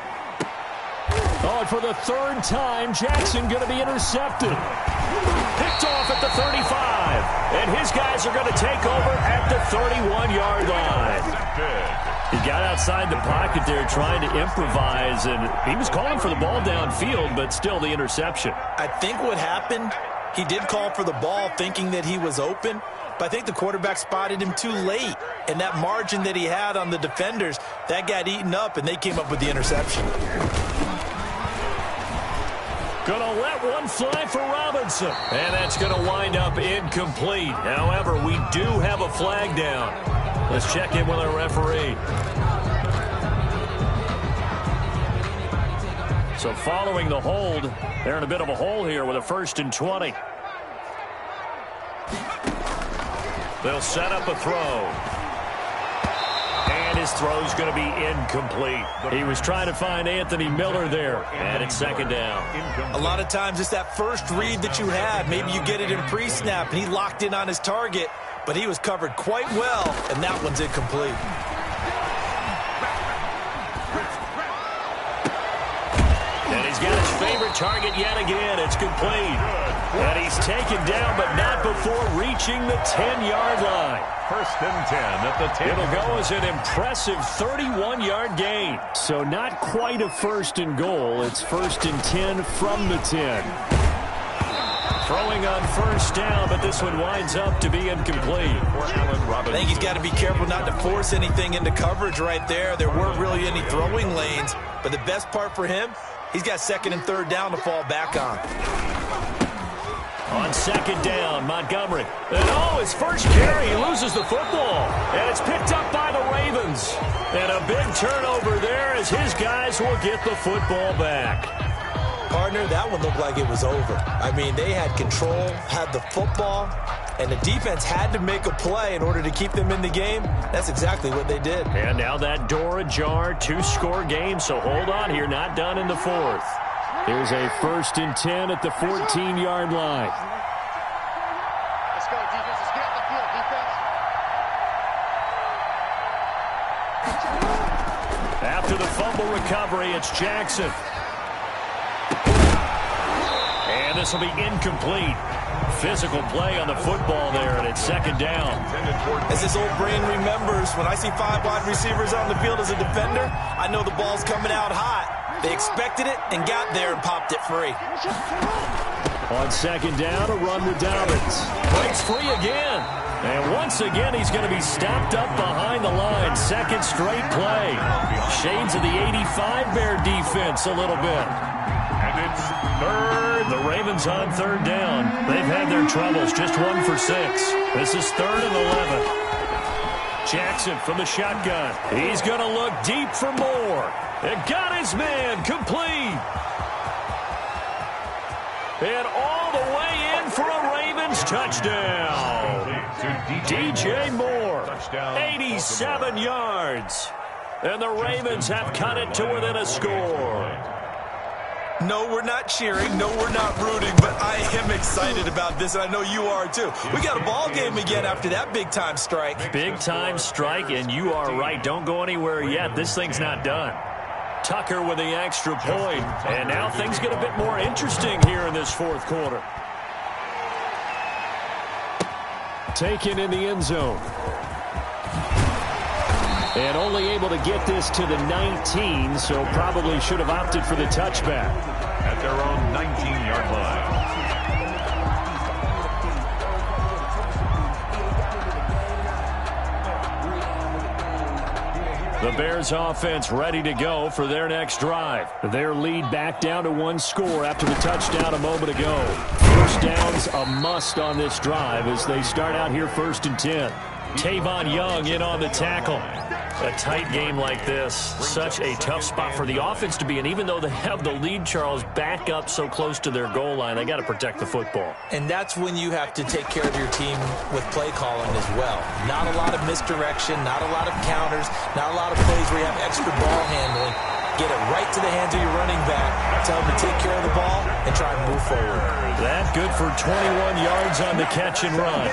Oh, and for the 3rd time, Jackson going to be intercepted. Picked off at the 35. And his guys are going to take over at the 31-yard line. He got outside the pocket there trying to improvise, and he was calling for the ball downfield, but still the interception. I think what happened, he did call for the ball thinking that he was open, but I think the quarterback spotted him too late, and that margin that he had on the defenders, that got eaten up, and they came up with the interception. Gonna let one fly for Robinson, and that's gonna wind up incomplete. However, we do have a flag down. Let's check in with our referee. So following the hold, they're in a bit of a hole here with a 1st and 20. They'll set up a throw. And his throw's going to be incomplete. He was trying to find Anthony Miller there, and it's 2nd down. A lot of times it's that first read that you have. Maybe you get it in pre-snap, and he locked in on his target, but he was covered quite well, and that one's incomplete. And he's got his favorite target yet again. It's complete. And he's taken down, but not before reaching the 10-yard line. 1st and 10 at the 10. It'll go as an impressive 31-yard gain. So not quite a 1st and goal. It's 1st and 10 from the 10. Throwing on 1st down, but this one winds up to be incomplete. I think he's got to be careful not to force anything into coverage right there. There weren't really any throwing lanes, but the best part for him, he's got 2nd and 3rd down to fall back on. On 2nd down, Montgomery. And his first carry, he loses the football. And it's picked up by the Ravens. And a big turnover there as his guys will get the football back. Partner, that one looked like it was over. I mean, they had control, had the football, and the defense had to make a play in order to keep them in the game. That's exactly what they did. And now that door ajar, 2-score game, so hold on here, not done in the 4th. Here's a 1st and 10 at the 14-yard line. Let's go, defense. Let's get off the field, defense. After the fumble recovery, it's Jackson. And this will be incomplete. Physical play on the football there, and it's second down. As his old brain remembers, when I see 5 wide receivers on the field as a defender, I know the ball's coming out hot. They expected it and got there and popped it free. On second down, a run with Dobbins. Breaks free again. And once again, he's going to be stopped up behind the line. Second straight play. Shades of the 85 Bear defense a little bit. And it's third. The Ravens on third down. They've had their troubles, just 1 for 6. This is 3rd and 11. Jackson from the shotgun. He's going to look deep for more. And got his man complete. And all the way in for a Ravens touchdown. DJ Moore, 87 yards. And the Ravens have cut it to within a score. No, we're not cheering. No, we're not rooting. But I am excited about this, and I know you are too. We got a ball game again after that big-time strike. Big-time strike, and you are right. Don't go anywhere yet. This thing's not done. Tucker with the extra point. And now things get a bit more interesting here in this 4th quarter. Taken in the end zone. And only able to get this to the 19, so probably should have opted for the touchback. At their own 19-yard line. The Bears offense ready to go for their next drive. Their lead back down to 1 score after the touchdown a moment ago. First down's a must on this drive as they start out here 1st and 10. Tavon Young in on the tackle. A tight game like this, such a tough spot for the offense to be in. Even though they have the lead, Charles, back up so close to their goal line, they got to protect the football. And that's when you have to take care of your team with play calling as well. Not a lot of misdirection, not a lot of counters, not a lot of plays where you have extra ball handling. Get it right to the hands of your running back. Tell them to take care of the ball and try and move forward. That good for 21 yards on the catch and run.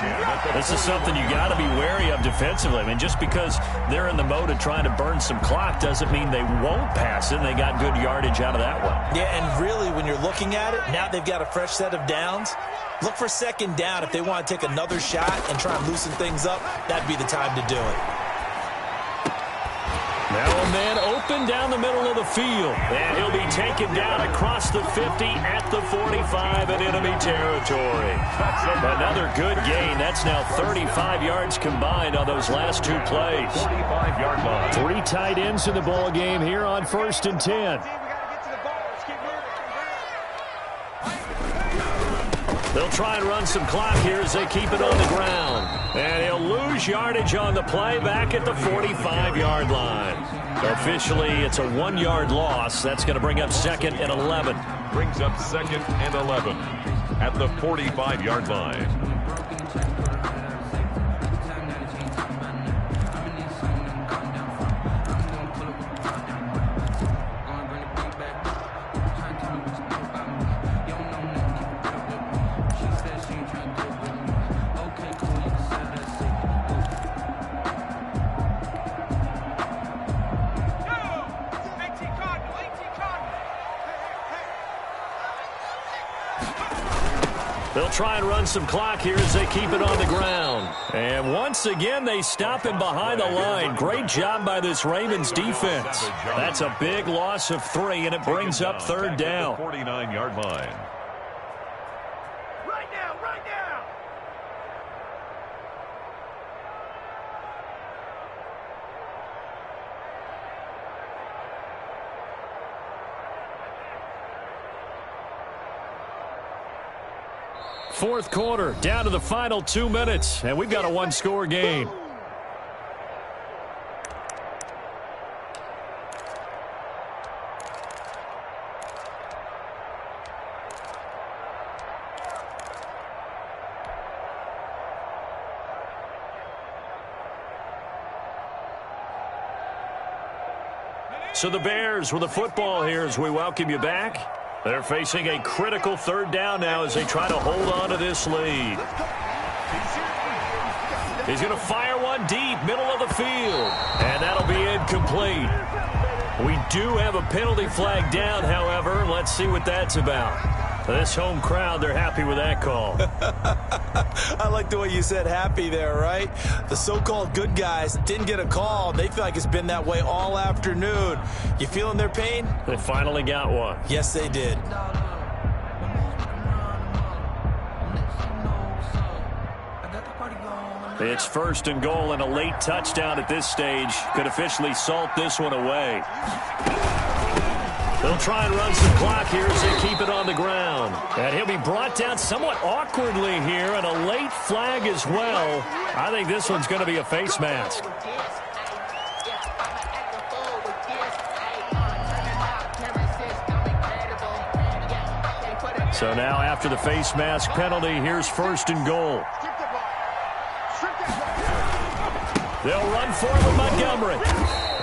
This is something you got to be wary of defensively. I mean, just because they're in the mode of trying to burn some clock doesn't mean they won't pass it. And they got good yardage out of that one. Yeah, and really, when you're looking at it, now they've got a fresh set of downs. Look for second down. If they want to take another shot and try and loosen things up, that'd be the time to do it. Now a man open down the middle of the field. And he'll be taken down across the 50 at the 45 in enemy territory. Another good gain. That's now 35 yards combined on those last 2 plays. 45-yard line. 3 tight ends in the ball game here on 1st and 10. They'll try and run some clock here as they keep it on the ground. And he'll lose yardage on the play back at the 45-yard line. Officially, it's a 1-yard loss. That's going to bring up 2nd and 11. Brings up 2nd and 11 at the 45-yard line. They'll try and run some clock here as they keep it on the ground. And once again, they stop him behind the line. Great job by this Ravens defense. That's a big loss of 3, and it brings up 3rd down. 49-yard line. Right now, right now. Fourth quarter, down to the final 2 minutes, and we've got a 1-score game. So the Bears with the football here as we welcome you back. They're facing a critical 3rd down now as they try to hold on to this lead. He's going to fire one deep, middle of the field, and that'll be incomplete. We do have a penalty flag down, however. Let's see what that's about. This home crowd, they're happy with that call. I like the way you said happy there, right? The so-called good guys didn't get a call. They feel like it's been that way all afternoon. You feeling their pain? They finally got one. Yes, they did. It's 1st and goal, and a late touchdown at this stage could officially salt this one away. They'll try and run some clock here as they keep it on the ground. And he'll be brought down somewhat awkwardly here, and a late flag as well. I think this one's going to be a face mask. So now after the face mask penalty, here's 1st and goal. They'll run forward Montgomery.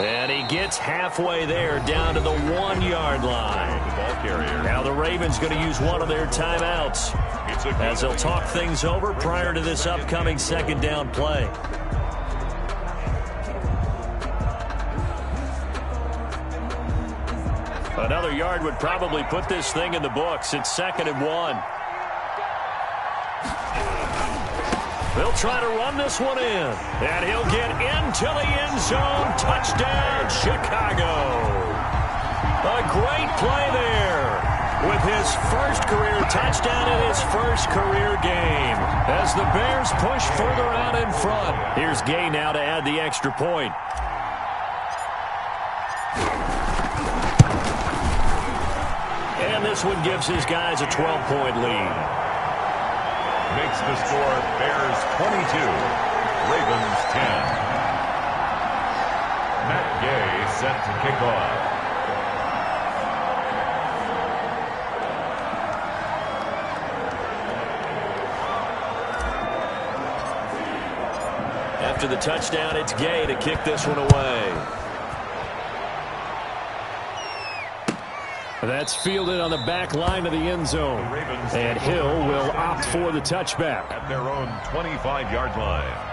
And he gets halfway there, down to the 1-yard line. The ball carrier. Now the Ravens going to use one of their timeouts as they'll talk things over prior to this upcoming 2nd down play. Another yard would probably put this thing in the books. It's 2nd and 1. They'll try to run this one in. And he'll get into the end zone. Touchdown, Chicago. A great play there with his first career touchdown in his first career game. As the Bears push further out in front. Here's Gay now to add the extra point. And this one gives his guys a 12-point lead. Makes the score Bears 22, Ravens 10. Matt Gay set to kick off. After the touchdown, it's Gay to kick this one away. That's fielded on the back line of the end zone. And Hill will opt for the touchback. At their own 25-yard line.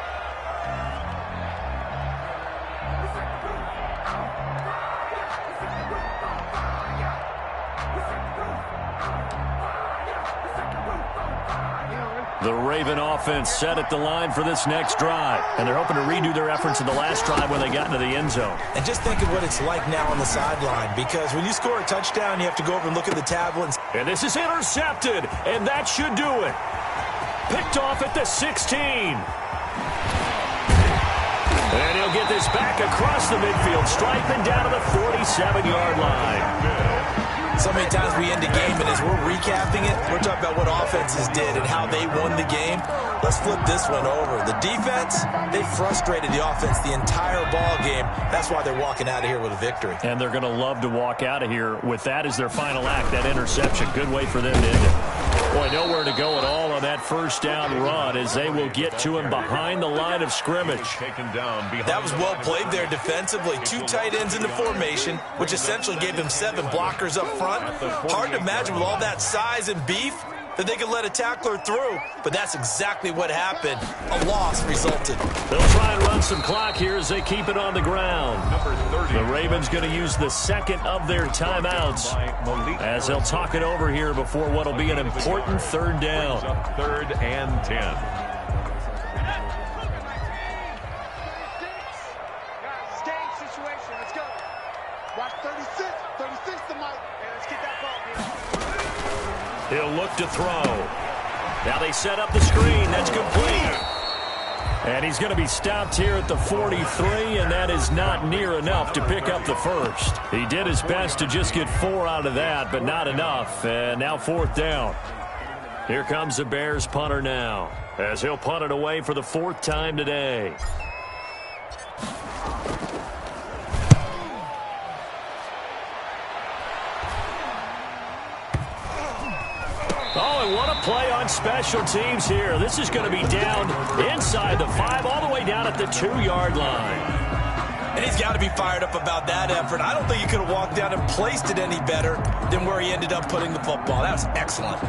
The Raven offense set at the line for this next drive. And they're hoping to redo their efforts in the last drive when they got into the end zone. And just think of what it's like now on the sideline, because when you score a touchdown, you have to go over and look at the tablet. And this is intercepted, and that should do it. Picked off at the 16. And he'll get this back across the midfield stripe and down to the 47-yard line. So many times we end a game, and as we're recapping it, we're talking about what offenses did and how they won the game. Let's flip this one over. The defense, they frustrated the offense the entire ball game. That's why they're walking out of here with a victory. And they're going to love to walk out of here with that as their final act, that interception. Good way for them to end it. Boy, nowhere to go at all on that 1st down run as they will get to him behind the line of scrimmage. That was well played there defensively. 2 tight ends in the formation, which essentially gave them 7 blockers up front. Hard to imagine with all that size and beef that they could let a tackler through, but that's exactly what happened. A loss resulted. They'll try and run some clock here as they keep it on the ground. The Ravens going to use the 2nd of their timeouts as they'll talk it over here before what will be an important 3rd down. 3rd and 10. Game situation. Let's go. Watch 36. 36 the mic. And let's get that ball, man. He'll look to throw. Now they set up the screen. That's complete. And he's going to be stopped here at the 43, and that is not near enough to pick up the first. He did his best to just get 4 out of that, but not enough. And now 4th down. Here comes the Bears punter now, as he'll punt it away for the 4th time today. Oh, and what a play on special teams here. This is going to be down inside the 5, all the way down at the 2-yard line. And he's got to be fired up about that effort. I don't think he could have walked down and placed it any better than where he ended up putting the football. That was excellent.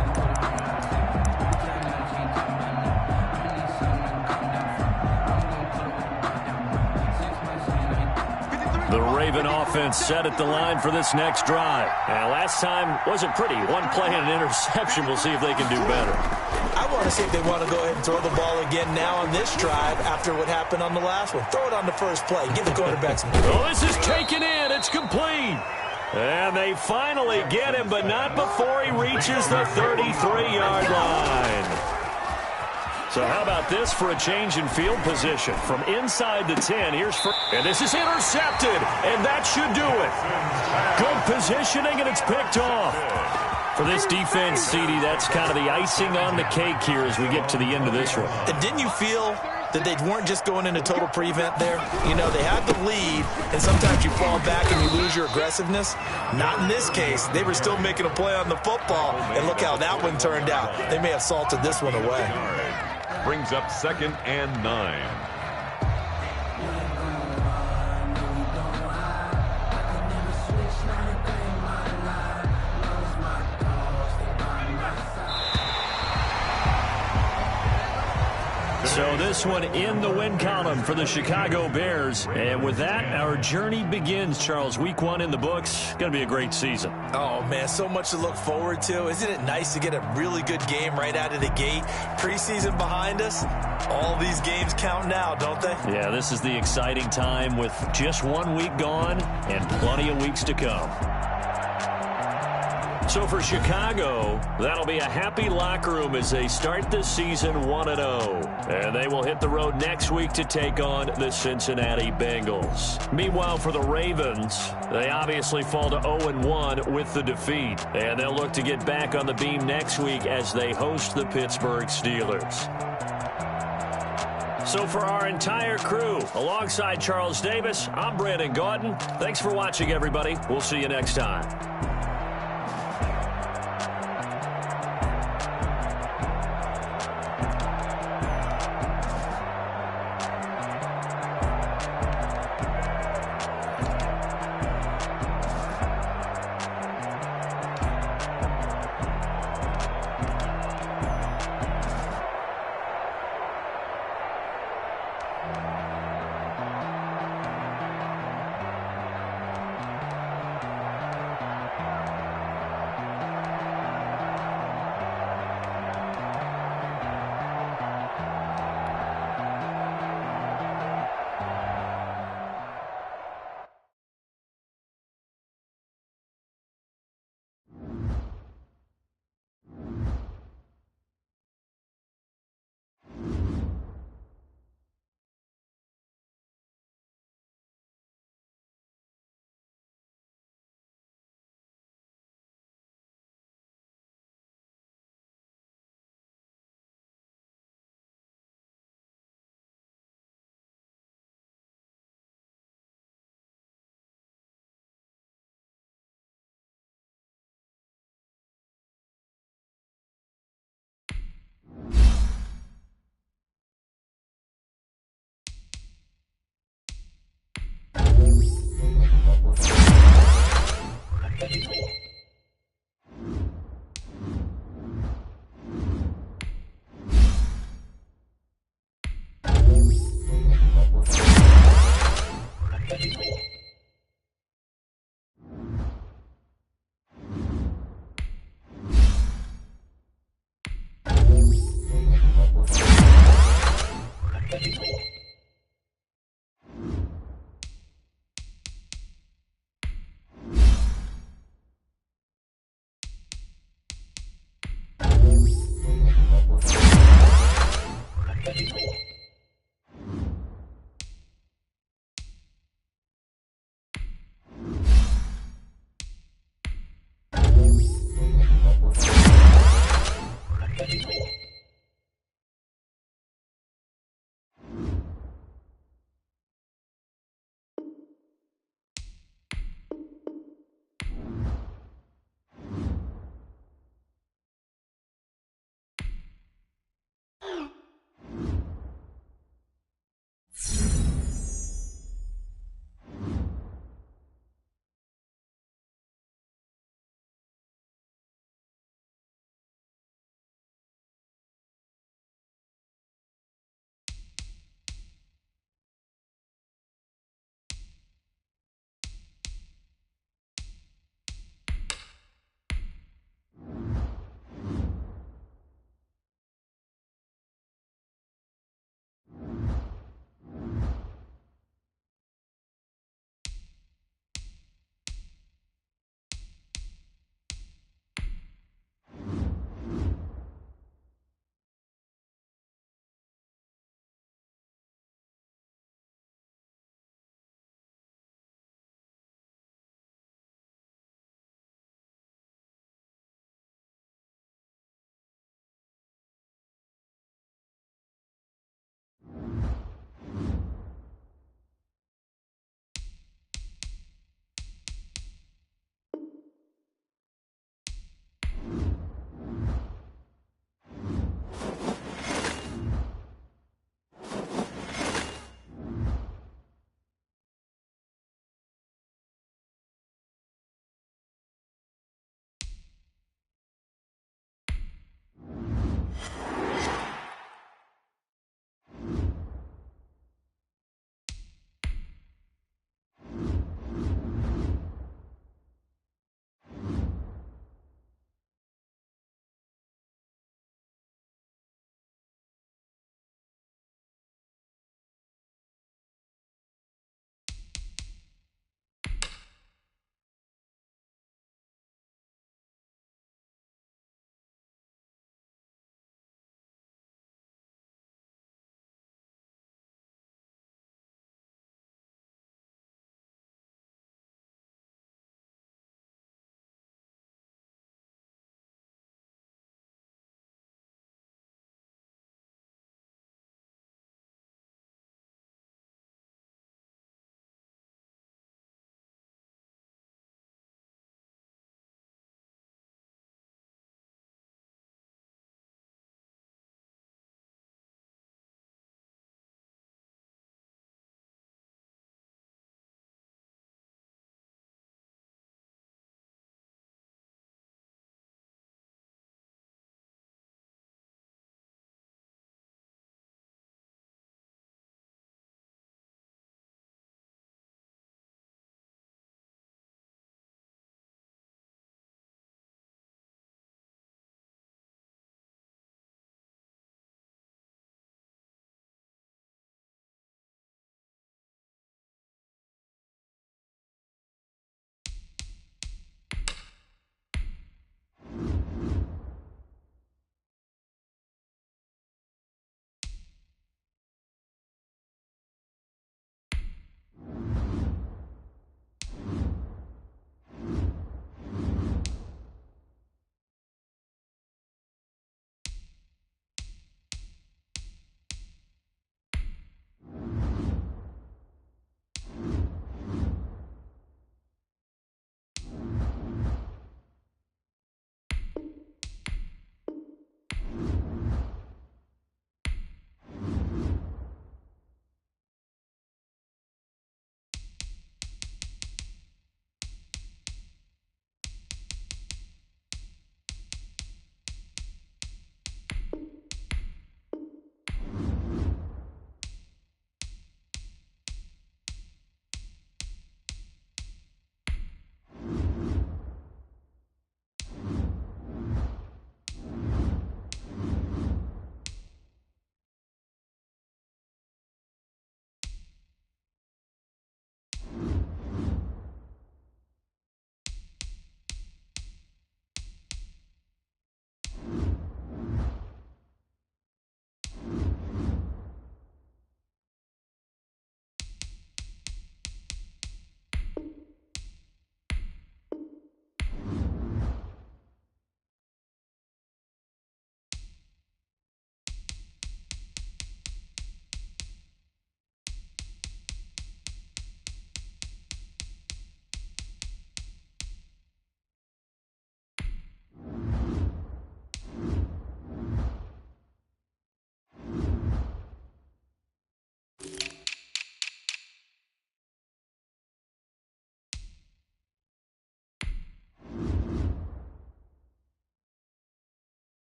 The Raven offense set at the line for this next drive. And last time wasn't pretty. One play and an interception. We'll see if they can do better. I want to see if they want to go ahead and throw the ball again now on this drive after what happened on the last one. Throw it on the first play. Give the quarterback some. Oh, this is taken in. It's complete. And they finally get him, but not before he reaches the 33-yard line. So how about this for a change in field position? From inside the 10, and this is intercepted, and that should do it. Good positioning, and it's picked off. For this defense, CD, that's kind of the icing on the cake here as we get to the end of this one. And didn't you feel that they weren't just going into total prevent there? You know, they had the lead, and sometimes you fall back and you lose your aggressiveness. Not in this case. They were still making a play on the football, and look how that one turned out. They may have salted this one away. Brings up 2nd and 9. So this one in the win column for the Chicago Bears. And with that, our journey begins, Charles. Week 1 in the books. Going to be a great season. Oh, man, so much to look forward to. Isn't it nice to get a really good game right out of the gate? Preseason behind us. All these games count now, don't they? Yeah, this is the exciting time with just 1 week gone and plenty of weeks to come. So for Chicago, that'll be a happy locker room as they start the season 1-0. And they will hit the road next week to take on the Cincinnati Bengals. Meanwhile, for the Ravens, they obviously fall to 0-1 with the defeat. And they'll look to get back on the beam next week as they host the Pittsburgh Steelers. So for our entire crew, alongside Charles Davis, I'm Brandon Gaudin. Thanks for watching, everybody. We'll see you next time. Thank you.